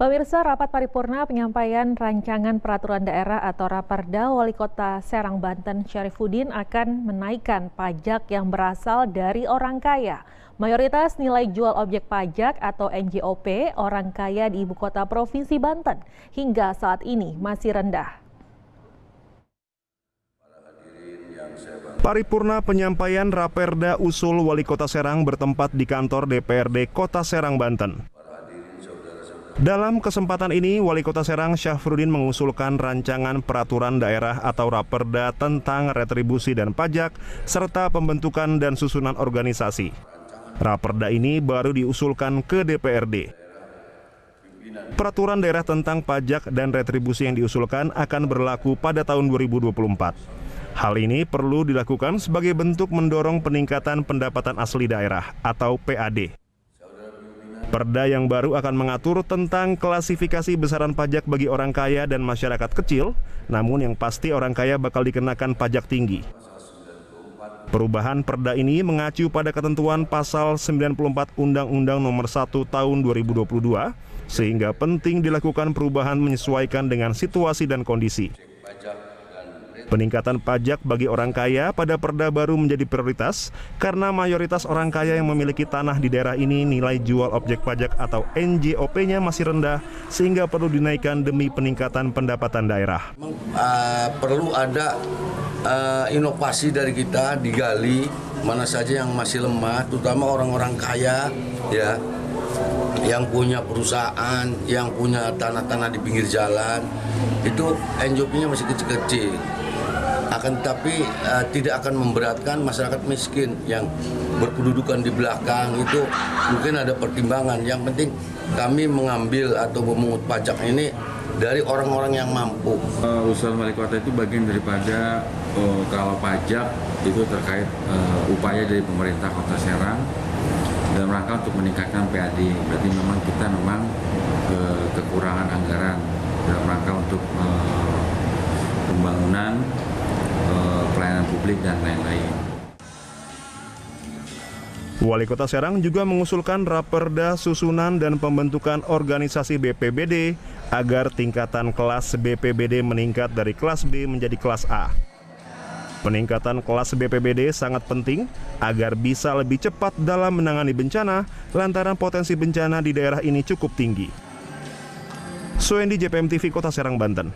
Pemirsa, rapat paripurna penyampaian rancangan peraturan daerah atau Raperda Wali Kota Serang, Banten, Syarifudin akan menaikkan pajak yang berasal dari orang kaya. Mayoritas nilai jual objek pajak atau NJOP orang kaya di ibu kota Provinsi Banten hingga saat ini masih rendah. Paripurna penyampaian Raperda usul Wali Kota Serang bertempat di kantor DPRD Kota Serang, Banten. Dalam kesempatan ini, Wali Kota Serang Syafruddin mengusulkan rancangan peraturan daerah atau Raperda tentang retribusi dan pajak, serta pembentukan dan susunan organisasi. Raperda ini baru diusulkan ke DPRD. Peraturan daerah tentang pajak dan retribusi yang diusulkan akan berlaku pada tahun 2024. Hal ini perlu dilakukan sebagai bentuk mendorong peningkatan pendapatan asli daerah atau PAD. Perda yang baru akan mengatur tentang klasifikasi besaran pajak bagi orang kaya dan masyarakat kecil, namun yang pasti orang kaya bakal dikenakan pajak tinggi. Perubahan perda ini mengacu pada ketentuan pasal 94 Undang-Undang Nomor 1 Tahun 2022, sehingga penting dilakukan perubahan menyesuaikan dengan situasi dan kondisi. Peningkatan pajak bagi orang kaya pada perda baru menjadi prioritas karena mayoritas orang kaya yang memiliki tanah di daerah ini nilai jual objek pajak atau NJOP-nya masih rendah sehingga perlu dinaikkan demi peningkatan pendapatan daerah. Perlu ada inovasi dari kita, digali mana saja yang masih lemah, terutama orang-orang kaya ya, yang punya perusahaan, yang punya tanah-tanah di pinggir jalan, itu NJOP-nya masih kecil-kecil. Akan tetapi tidak akan memberatkan masyarakat miskin yang berkedudukan di belakang, itu mungkin ada pertimbangan. Yang penting kami mengambil atau memungut pajak ini dari orang-orang yang mampu. Usulan wali kota itu bagian daripada kalau pajak itu terkait upaya dari pemerintah Kota Serang dalam rangka untuk meningkatkan PAD. Berarti memang kita kekurangan anggaran dalam rangka untuk pembangunan pelayanan publik dan lain-lain. Wali Kota Serang juga mengusulkan Raperda susunan dan pembentukan organisasi BPBD agar tingkatan kelas BPBD meningkat dari kelas B menjadi kelas A. Peningkatan kelas BPBD sangat penting agar bisa lebih cepat dalam menangani bencana lantaran potensi bencana di daerah ini cukup tinggi. Suendi, JPM TV, Kota Serang, Banten.